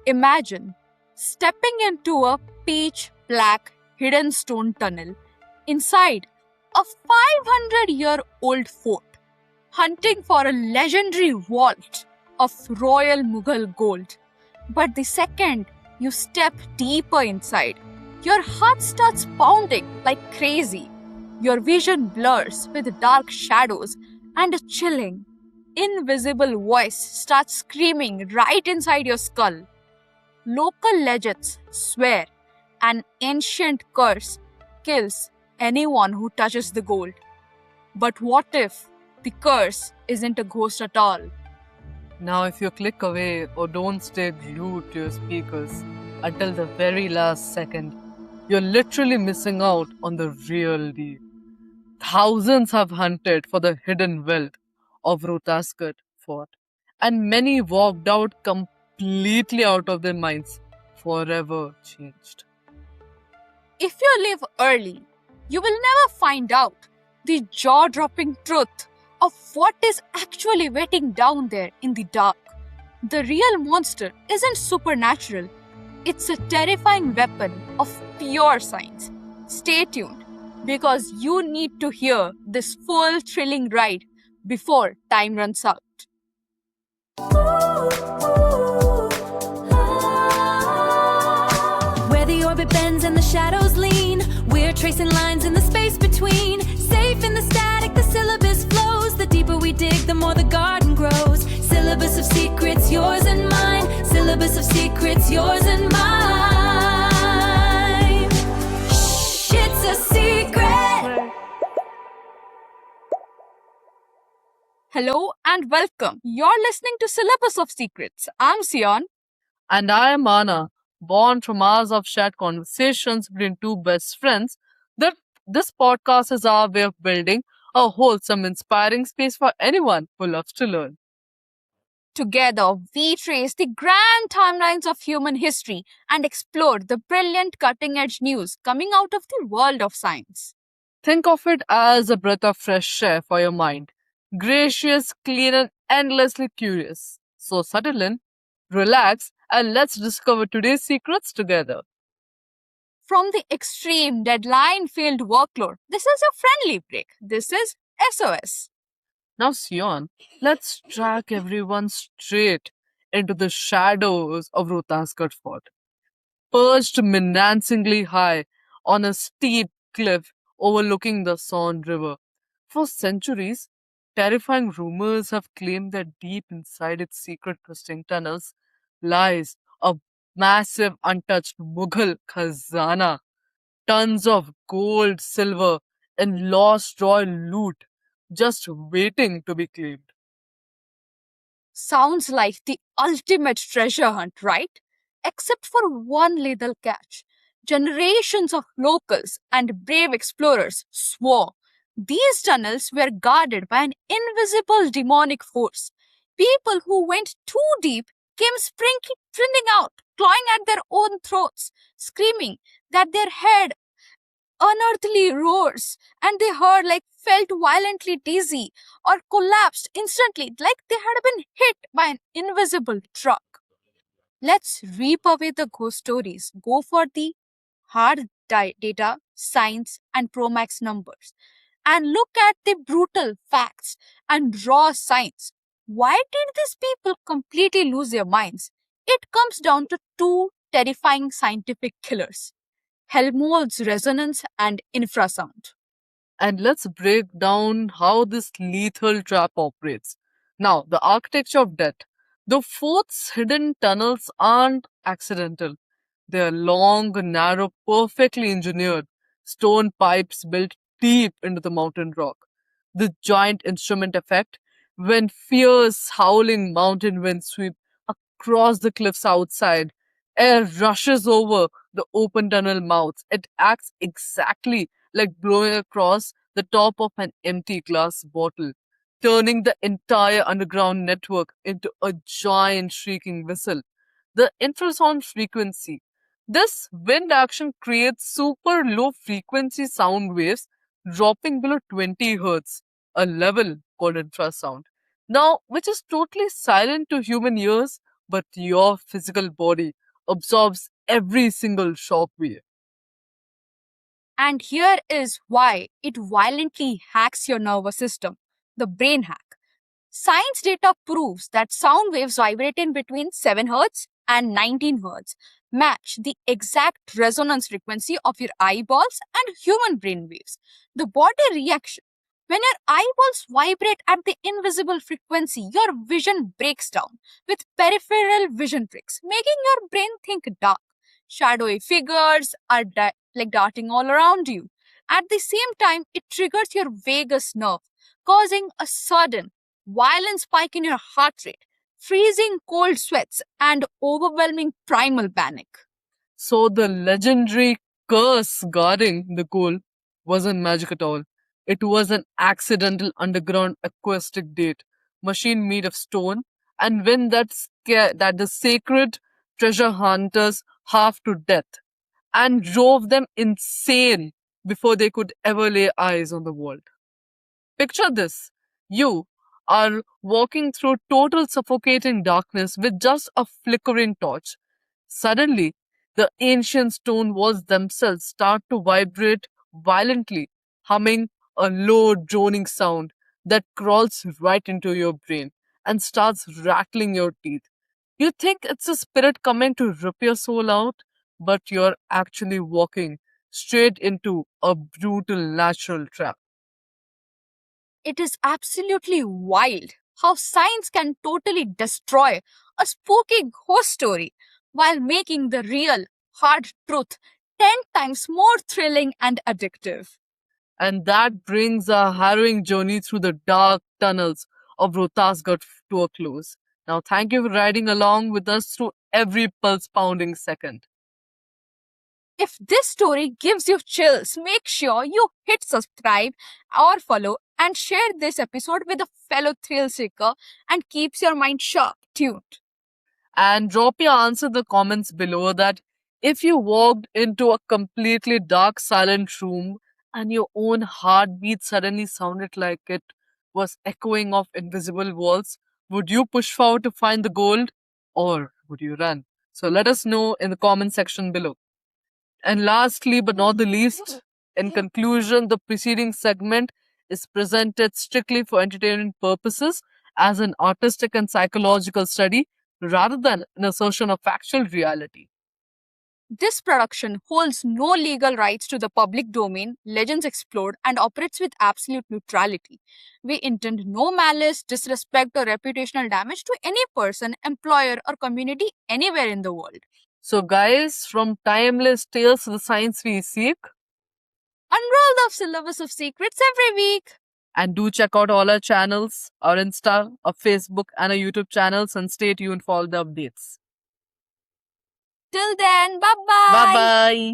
Imagine stepping into a pitch black hidden stone tunnel inside a 500-year-old fort, hunting for a legendary vault of royal Mughal gold. But the second you step deeper inside, your heart starts pounding like crazy. Your vision blurs with dark shadows, and a chilling, invisible voice starts screaming right inside your skull. Local legends swear an ancient curse kills anyone who touches the gold. But what if the curse isn't a ghost at all? Now, if you click away or don't stay glued to your speakers until the very last second, you're literally missing out on the real deal. Thousands have hunted for the hidden wealth of Rotaskat Fort, and many walked out completely out of their minds, forever changed. If you leave early, you will never find out the jaw dropping truth of what is actually waiting down there in the dark. The real monster isn't supernatural, it's a terrifying weapon of pure science. Stay tuned because you need to hear this full thrilling ride before time runs out. Where the orbit bends and the shadows lean, we're tracing lines in the space between. Safe in the static, the syllabus flows. The deeper we dig, the more the garden grows. Syllabus of secrets, yours and mine. Syllabus of secrets, yours and mine. Shh, it's a secret. Hello and welcome. You're listening to Syllabus of Secrets. I'm Sion. And I am Anna, born from hours of shared conversations between two best friends. That this podcast is our way of building a wholesome, inspiring space for anyone who loves to learn. Together, we trace the grand timelines of human history and explore the brilliant cutting edge news coming out of the world of science. Think of it as a breath of fresh air for your mind. Gracious, clean, and endlessly curious. So settle in, relax, and let's discover today's secrets together. From the extreme deadline filled workload, this is your friendly break. This is SOS. Now, Sion, let's track everyone straight into the shadows of Rohtasgarh Fort. Perched menacingly high on a steep cliff overlooking the Son River. For centuries, terrifying rumors have claimed that deep inside its secret twisting tunnels lies a massive untouched Mughal khazana, tons of gold, silver, and lost royal loot just waiting to be claimed. Sounds like the ultimate treasure hunt, right? Except for one little catch. Generations of locals and brave explorers swore these tunnels were guarded by an invisible demonic force. People who went too deep came sprinting out, clawing at their own throats, screaming that their head unearthly roars and they heard like felt violently dizzy or collapsed instantly like they had been hit by an invisible truck. Let's reap away the ghost stories, go for the hard data, science, and Promax numbers, and look at the brutal facts and raw science. Why did these people completely lose their minds? It comes down to two terrifying scientific killers: Helmholtz resonance and infrasound. And let's break down how this lethal trap operates. Now, the architecture of death. The fort's hidden tunnels aren't accidental. They are long, narrow, perfectly engineered stone pipes built deep into the mountain rock. The giant instrument effect, when fierce, howling mountain winds sweep across the cliffs outside, air rushes over the open tunnel mouths. It acts exactly like blowing across the top of an empty glass bottle, turning the entire underground network into a giant shrieking whistle. The infrasound frequency. This wind action creates super low frequency sound waves dropping below 20 Hz, a level called infrasound. Now, which is totally silent to human ears but your physical body absorbs every single shock wave. And here is why it violently hacks your nervous system, the brain hack. Science data proves that sound waves vibrating between 7 Hz and 19 Hz match the exact resonance frequency of your eyeballs and human brain waves. The body reaction. When your eyeballs vibrate at the invisible frequency, your vision breaks down with peripheral vision tricks, making your brain think dark. Shadowy figures are darting all around you. At the same time, it triggers your vagus nerve, causing a sudden, violent spike in your heart rate, freezing cold sweats, and overwhelming primal panic. So the legendary curse guarding the goal wasn't magic at all. It was an accidental underground acoustic date machine made of stone, and when that the sacred treasure hunters half to death and drove them insane before they could ever lay eyes on the world. Picture this. You are walking through total suffocating darkness with just a flickering torch. Suddenly, the ancient stone walls themselves start to vibrate violently, humming a low droning sound that crawls right into your brain and starts rattling your teeth. You think it's a spirit coming to rip your soul out, but you're actually walking straight into a brutal natural trap. It is absolutely wild how science can totally destroy a spooky ghost story while making the real, hard truth 10 times more thrilling and addictive. And that brings our harrowing journey through the dark tunnels of Rohtasgarh to a close. Now, thank you for riding along with us through every pulse pounding second. If this story gives you chills, make sure you hit subscribe or follow and share this episode with a fellow thrill seeker and keeps your mind sharp tuned. And drop your answer in the comments below that if you walked into a completely dark, silent room and your own heartbeat suddenly sounded like it was echoing off invisible walls, would you push forward to find the gold or would you run? So let us know in the comment section below. And lastly, but not the least, in conclusion, the preceding segment is presented strictly for entertainment purposes as an artistic and psychological study rather than an assertion of factual reality. This production holds no legal rights to the public domain, Legends Explode, and operates with absolute neutrality. We intend no malice, disrespect, or reputational damage to any person, employer, or community anywhere in the world. So, guys, from timeless tales to the science we seek, Unroll the syllabus of secrets every week. and do check out all our channels, our Insta, our Facebook, and our YouTube channels, and stay tuned for all the updates. Till then, bye Bye bye. bye.